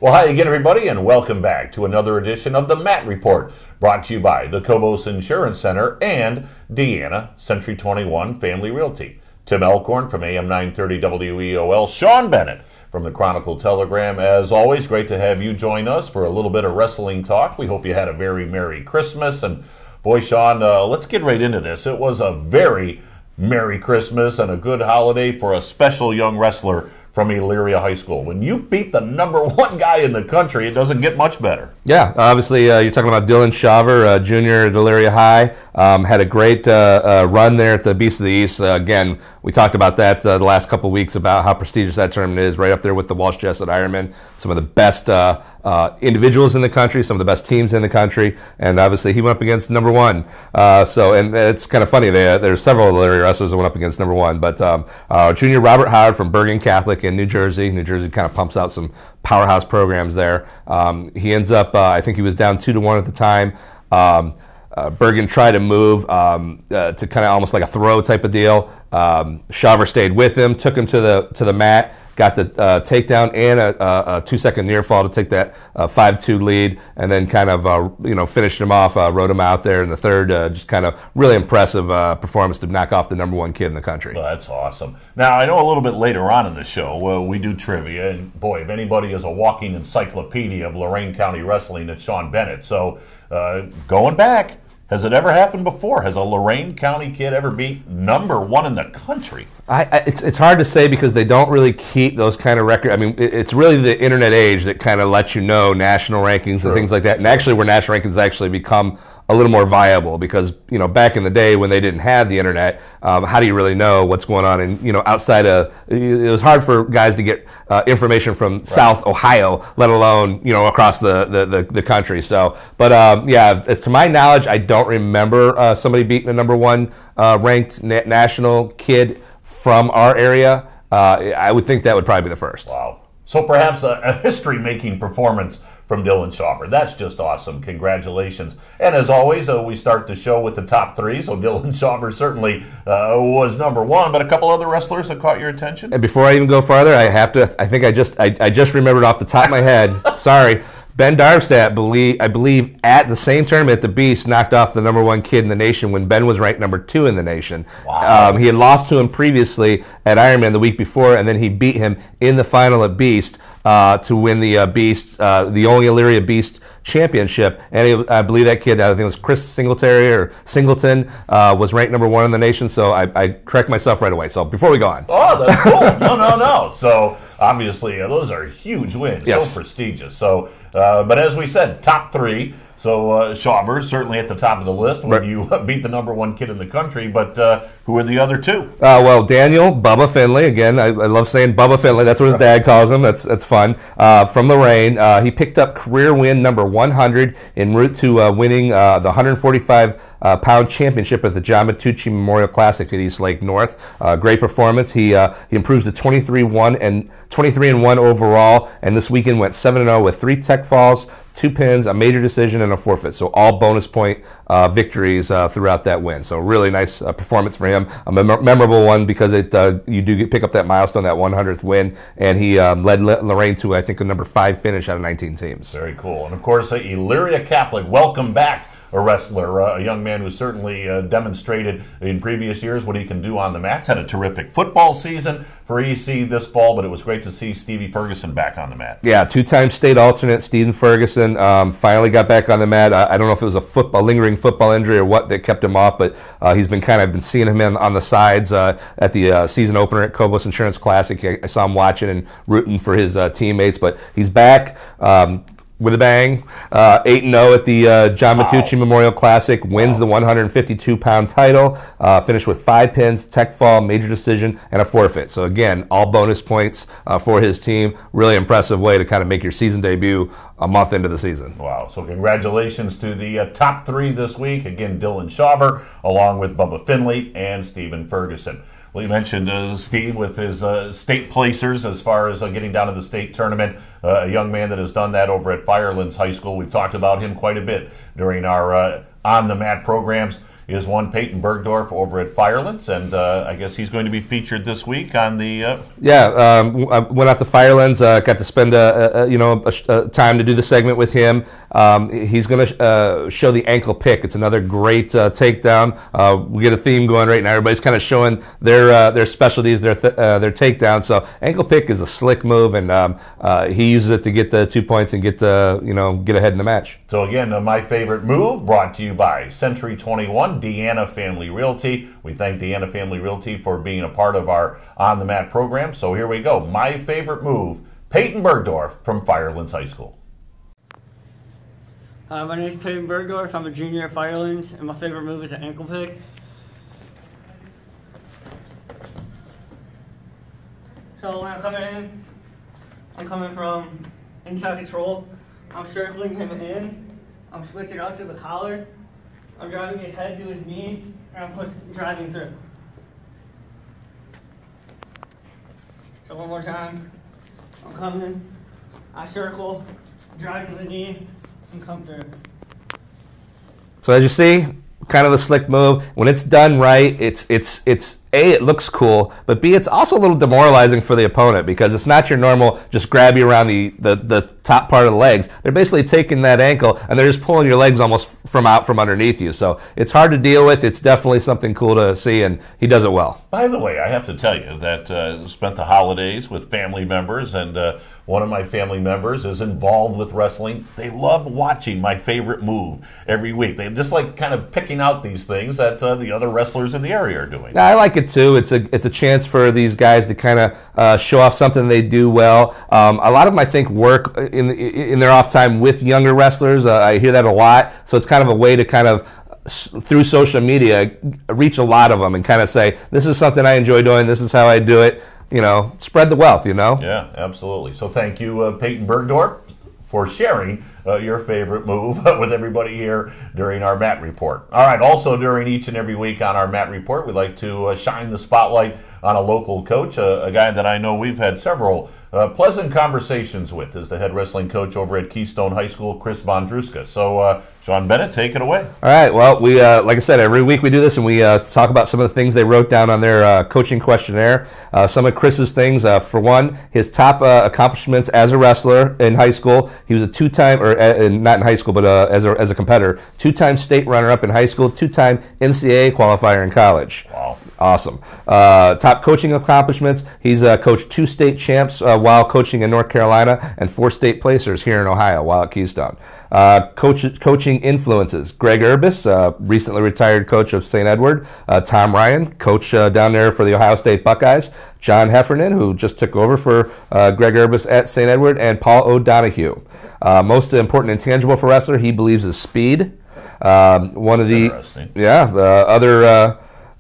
Well, hi again, everybody, and welcome back to another edition of the Matt Report, brought to you by the Cobos Insurance Center and Deanna Century 21 Family Realty. Tim Elkhorn from AM 930 WEOL, Sean Bennett from the Chronicle Telegram. As always, great to have you join us for a little bit of wrestling talk. We hope you had a very Merry Christmas. And boy, Sean, let's get right into this. It was a very Merry Christmas and a good holiday for a special young wrestler from Elyria High School. When you beat the #1 guy in the country, it doesn't get much better. Yeah, obviously you're talking about Dylan Shaver, junior at Elyria High. Had a great run there at the Beast of the East. Again, we talked about that the last couple weeks about how prestigious that tournament is, right up there with the Walsh Jessup Ironman. Some of the best individuals in the country, some of the best teams in the country, and obviously he went up against #1. And it's kind of funny, there's several Elyria wrestlers that went up against #1, but junior Robert Howard from Bergen Catholic in New Jersey. New Jersey kind of pumps out some powerhouse programs there. He ends up, I think he was down 2-1 at the time. Bergen tried to move to kind of almost like a throw type of deal. Shaver stayed with him, took him to the mat, got the takedown and a 2-second near fall to take that 5-2 lead, and then kind of finished him off, rode him out there in the third. Just kind of really impressive performance to knock off the #1 kid in the country. Well, that's awesome. Now, I know a little bit later on in the show, we do trivia, and boy, if anybody is a walking encyclopedia of Lorain County wrestling, it's Sean Bennett. So going back, has it ever happened before? Has a Lorain County kid ever beat #1 in the country? It's hard to say because they don't really keep those kind of records. I mean, it's really the internet age that kind of lets you know national rankings and things like that. And actually, where national rankings actually become a little more viable, because back in the day when they didn't have the internet, how do you really know what's going on? And outside of, it was hard for guys to get information from South Ohio, let alone across the country. So, but yeah, as to my knowledge, I don't remember somebody beating a #1 ranked national kid from our area. I would think that would probably be the first. Wow! So perhaps a history-making performance from Dylan Shaver. That's just awesome. Congratulations. And as always, we start the show with the top 3. So Dylan Shaver certainly was #1, but a couple other wrestlers that caught your attention? And before I even go farther, I just remembered off the top of my head. Sorry. Ben Darmstadt, I believe, at the same tournament, the Beast knocked off the #1 kid in the nation when Ben was ranked #2 in the nation. Wow. He had lost to him previously at Ironman the week before, and then he beat him in the final at Beast to win the Beast, the only Elyria Beast championship. And I believe that kid, I think it was Chris Singleton, was ranked #1 in the nation. So I correct myself right away. So before we go on. Oh, that's cool. No. So obviously, those are huge wins. Yes. So prestigious. So, but as we said, top 3. So Shaver certainly at the top of the list when you beat the #1 kid in the country. But who are the other 2? Well, Daniel Bubba Finley. Again, I love saying Bubba Finley. That's what his dad calls him. That's fun. From Lorain, he picked up career win #100 en route to winning the 145-pound championship at the John Matucci Memorial Classic at East Lake North. Great performance. He improves to 23-1 overall, and this weekend went 7-0 with 3 tech falls, 2 pins, a major decision, and a forfeit. So all bonus point victories throughout that win. So really nice performance for him. A memorable one because you do pick up that milestone, that 100th win, and he led Lorain to, I think, a #5 finish out of 19 teams. Very cool. And of course, Elyria Catholic, welcome back a wrestler, a young man who certainly demonstrated in previous years what he can do on the mats. Had a terrific football season for EC this fall, but it was great to see Stevie Ferguson back on the mat. Yeah, 2-time state alternate Stephen Ferguson finally got back on the mat. I don't know if it was a lingering football injury or what that kept him off, but he's been seeing him on the sides at the season opener at Cobos Insurance Classic. I saw him watching and rooting for his teammates, but he's back. With a bang, 8-0 at the John Matucci Memorial Classic, wins the 152-pound title, finished with 5 pins, tech fall, major decision, and a forfeit. So again, all bonus points for his team. Really impressive way to kind of make your season debut a month into the season. Wow. So congratulations to the top 3 this week. Again, Dylan Shaver, along with Bubba Finley and Stephen Ferguson. Well, you mentioned Steve with his state placers as far as getting down to the state tournament. A young man that has done that over at Firelands High School. We've talked about him quite a bit during our on-the-mat programs. is one Payton Bergdorf over at Firelands, and I guess he's going to be featured this week on the. I went out to Firelands, got to spend time to do the segment with him. He's going to show the ankle pick. It's another great takedown. We get a theme going right now. Everybody's kind of showing their specialties, their takedown. So ankle pick is a slick move, and he uses it to get the 2 points and get ahead in the match. So again, my favorite move brought to you by Century 21, Deanna Family Realty. We thank Deanna Family Realty for being a part of our On the Mat program. So here we go. My favorite move, Payton Bergdorf from Firelands High School. My name is Payton Bergdorf. I'm a junior at Firelands, and my favorite move is an ankle pick. So when I'm coming in, I'm coming from inside control. I'm circling him in. I'm switching out to the collar. I'm driving his head to his knee, and I'm driving through. So one more time. I'm coming. I circle, drive to the knee, and come through. So as you see, kind of a slick move. When it's done right, it's A, it looks cool, but B, it's also a little demoralizing for the opponent because it's not your normal just grab you around the top part of the legs. They're basically taking that ankle and they're just pulling your legs almost from underneath you. So it's hard to deal with. It's definitely something cool to see, and he does it well. By the way, I have to tell you that spent the holidays with family members, and one of my family members is involved with wrestling. They love watching my favorite move every week. They just like kind of picking out these things that the other wrestlers in the area are doing. Yeah, I like it too. It's a chance for these guys to kind of show off something they do well. A lot of them, I think, work in their off time with younger wrestlers. I hear that a lot. So it's kind of a way to kind of through social media reach a lot of them and kind of say, this is something I enjoy doing. This is how I do it. Spread the wealth, Yeah, absolutely. So thank you, Payton Bergdorf, for sharing your favorite move with everybody here during our Mat Report. All right, also during each and every week on our Mat Report, we'd like to shine the spotlight on a local coach, a guy that I know we've had several pleasant conversations with, is the head wrestling coach over at Keystone High School, Chris Vondruska. So, Sean Bennett, take it away. All right. Well, we like I said, every week we do this, and we talk about some of the things they wrote down on their coaching questionnaire. Some of Chris's things. For one, his top accomplishments as a wrestler in high school. He was a two-time, or not in high school, but as a competitor, two-time state runner-up in high school, two-time NCAA qualifier in college. Wow. Awesome. Top coaching accomplishments. He's coached 2 state champs while coaching in North Carolina and 4 state placers here in Ohio while at Keystone. Coaching influences. Greg Urbis, recently retired coach of St. Edward. Tom Ryan, coach down there for the Ohio State Buckeyes. John Heffernan, who just took over for Greg Urbis at St. Edward. And Paul O'Donohue. Most important intangible for a wrestler, he believes, is speed. One of the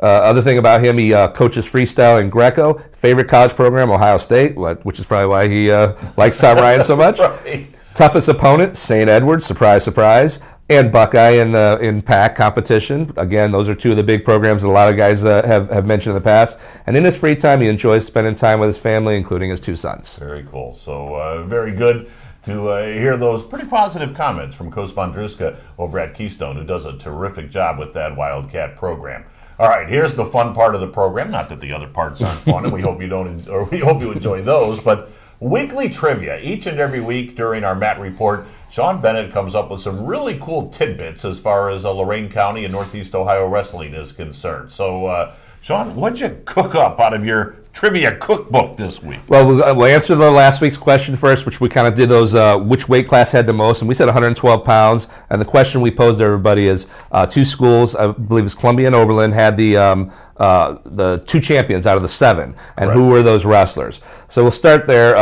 other thing about him, he coaches freestyle and Greco. Favorite college program, Ohio State, which is probably why he likes Tom Ryan so much. Right. Toughest opponent, St. Edward, surprise, surprise, and Buckeye in PAC competition. Again, those are 2 of the big programs that a lot of guys have mentioned in the past. And in his free time, he enjoys spending time with his family, including his 2 sons. Very cool. So very good to hear those pretty positive comments from Coach Vondruska over at Keystone, who does a terrific job with that Wildcat program. All right, here's the fun part of the program. Not that the other parts aren't fun, and we hope you enjoy those. But weekly trivia each and every week during our Mat Report. Sean Bennett comes up with some really cool tidbits as far as Lorain County and Northeast Ohio wrestling is concerned. So, Sean, what'd you cook up out of your trivia cookbook this week? Well, we'll answer the last week's question first, which we kind of did those, which weight class had the most, and we said 112 pounds. And the question we posed to everybody is 2 schools, I believe it's Columbia and Oberlin, had the 2 champions out of the 7, and right. Who were those wrestlers? So we'll start there.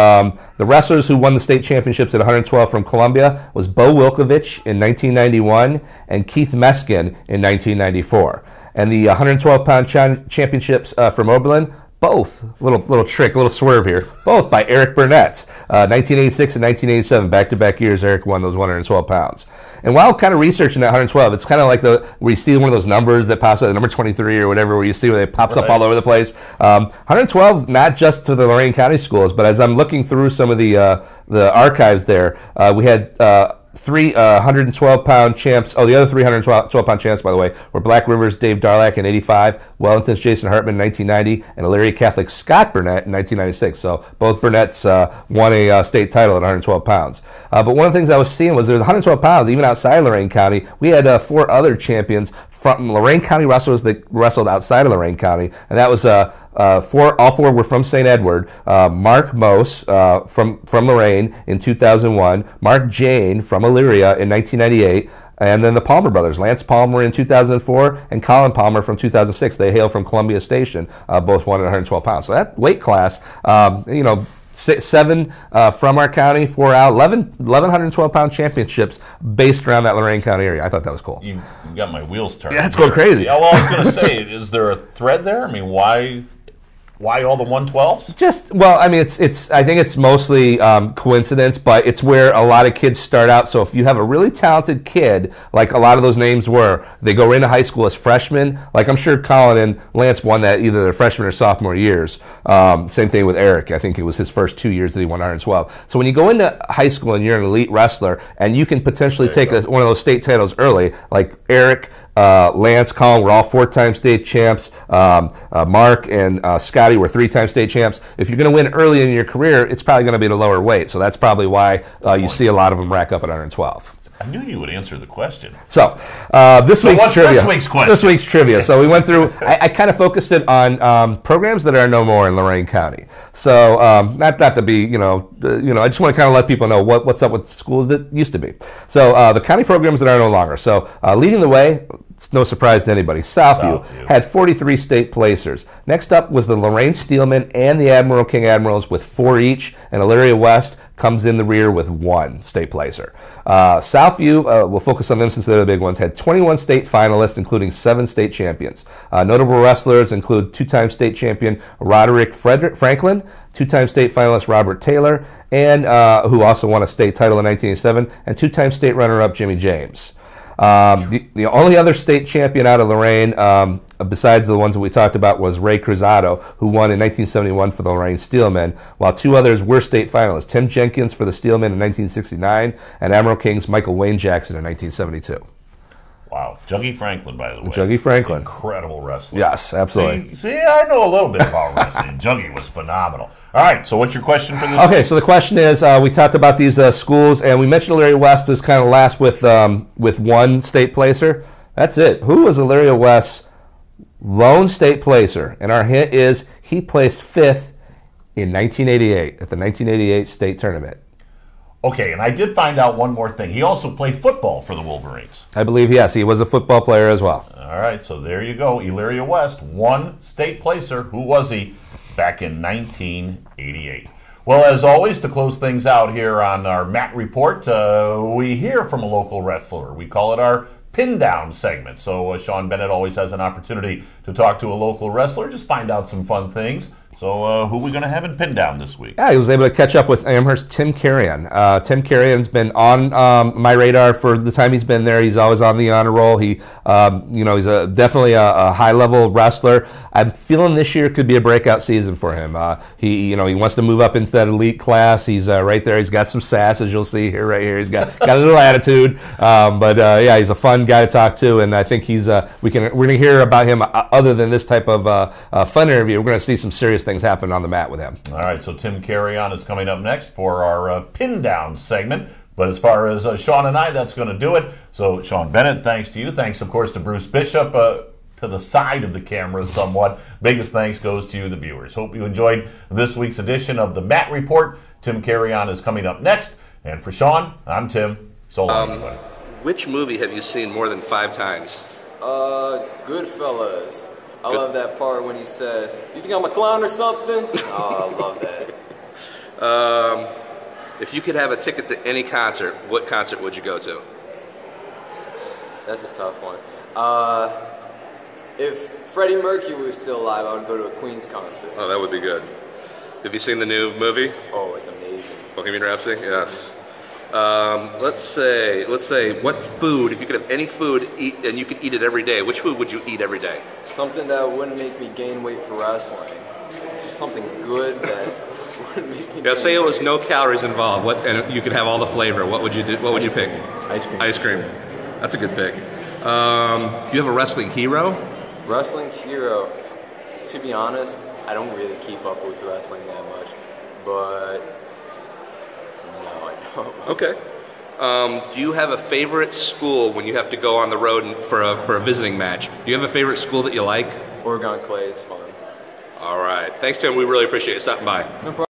The wrestlers who won the state championships at 112 from Columbia was Bo Wilkovich in 1991 and Keith Meskin in 1994. And the 112-pound championships from Oberlin, both, little trick, little swerve here, both by Eric Burnett. 1986 and 1987, back-to-back years, Eric won those 112 pounds. And while kind of researching that 112, it's kind of like where you see one of those numbers that pops up, the number 23 or whatever, where you see where it pops up all over the place. 112, not just to the Lorain County schools, but as I'm looking through some of the archives there, we had three 112-pound champs. Oh, the other 312-pound champs, by the way, were Black River's Dave Darlack in '85, Wellington's Jason Hartman in 1990, and Elyria Catholic Scott Burnett in 1996. So both Burnetts won a state title at 112 pounds. But one of the things I was seeing was there was 112 pounds, even outside Lorain County. We had 4 other champions from Lorain County wrestlers that wrestled outside of Lorain County, and that was all 4 were from St. Edward. Mark Mose from Lorain in 2001, Mark Jane from Elyria in 1998, and then the Palmer brothers, Lance Palmer in 2004 and Colin Palmer from 2006. They hail from Columbia Station, both won at 112 pounds. So that weight class, 7 from our county, 4 out, 11 112-pound championships based around that Lorain County area. I thought that was cool. You got my wheels turning. Yeah, it's going crazy. Yeah, well, I was going to say, is there a thread there? I mean, why all the 112s? I think it's mostly coincidence, but it's where a lot of kids start out. So if you have a really talented kid, like a lot of those names were, they go into high school as freshmen. Like I'm sure Colin and Lance won that either their freshman or sophomore years. Same thing with Eric. I think it was his first 2 years that he won 112. So when you go into high school and you're an elite wrestler and you can potentially take one of those state titles early, like Eric, Lance, Colin were all 4-time state champs. Mark and Scotty were 3-time state champs. If you're going to win early in your career, it's probably going to be at a lower weight. So that's probably why you see a lot of them rack up at 112. I knew you would answer the question. So this week's trivia. This week's question? This week's trivia. So we went through. I kind of focused it on programs that are no more in Lorain County. So not to be I just want to kind of let people know what's up with schools that used to be. So the county programs that are no longer. So leading the way. It's no surprise to anybody. Southview had 43 state placers. Next up was the Lorain Steelmen and the Admiral King Admirals with 4 each, and Elyria West comes in the rear with 1 state placer. Southview, we'll focus on them since they're the big ones, had 21 state finalists, including 7 state champions. Notable wrestlers include 2-time state champion Roderick Franklin, 2-time state finalist Robert Taylor, and who also won a state title in 1987, and 2-time state runner-up Jimmy James. The only other state champion out of Lorain, besides the ones that we talked about, was Ray Cruzado, who won in 1971 for the Lorain Steelmen, while 2 others were state finalists, Tim Jenkins for the Steelmen in 1969 and Admiral King's Michael Wayne Jackson in 1972. Wow. Juggy Franklin, by the way. Juggy Franklin. Incredible wrestler. Yes, absolutely. See, I know a little bit about wrestling. Juggy was phenomenal. All right, so what's your question for this Okay, week? so the question is, we talked about these schools, and we mentioned Elyria West is kind of last with 1 state placer. That's it. Who was Elyria West's lone state placer? And our hint is he placed 5th in 1988 at the 1988 state tournament. Okay, and I did find out one more thing. He also played football for the Wolverines. I believe, yes, he was a football player as well. All right, so there you go. Elyria West, 1 state placer. Who was he? Back in 1988. Well, as always, to close things out here on our Matt Report, we hear from a local wrestler. We call it our Pin Down segment. So Sean Bennett always has an opportunity to talk to a local wrestler, just find out some fun things. So who are we going to have in Pin Down this week? Yeah, he was able to catch up with Amherst Tim Carrion. Tim Carrion's been on my radar for the time he's been there. He's always on the honor roll. He's definitely a high-level wrestler. I'm feeling this year could be a breakout season for him. He wants to move up into that elite class. He's right there. He's got some sass, as you'll see here, right here. He's got a little attitude. But he's a fun guy to talk to, and I think we're going to hear about him other than this type of fun interview. We're going to see some serious things happen on the mat with him. All right, so Tim Carrion is coming up next for our Pin Down segment. But as far as Sean and I, that's going to do it. So, Sean Bennett, thanks to you. Thanks, of course, to Bruce Bishop, to the side of the camera somewhat. Biggest thanks goes to you, the viewers. Hope you enjoyed this week's edition of the Matt Report. Tim Carrion is coming up next. And for Sean, I'm Tim. So long, everybody. Which movie have you seen more than 5 times? Goodfellas. I love that part when he says, "You think I'm a clown or something?" Oh, I love that. If you could have a ticket to any concert, what concert would you go to? That's a tough one. If Freddie Mercury was still alive, I would go to a Queen's concert. Oh, that would be good. Have you seen the new movie? Oh, it's amazing. Bohemian Rhapsody? Yes. Let's say, what food, if you could have any food eat and you could eat it every day, which food would you eat every day? Something that wouldn't make me gain weight for wrestling. Just something good that wouldn't make Yeah, say it was no calories involved. What, and you could have all the flavor. What would you do? What would you pick? Ice cream. Ice cream. That's a good pick. Do you have a wrestling hero? Wrestling hero. To be honest, I don't really keep up with wrestling that much, but no, I don't. Okay. Do you have a favorite school when you have to go on the road for a visiting match? Do you have a favorite school that you like? Oregon Clay is fun. All right. Thanks, Tim. We really appreciate you stopping by. No problem.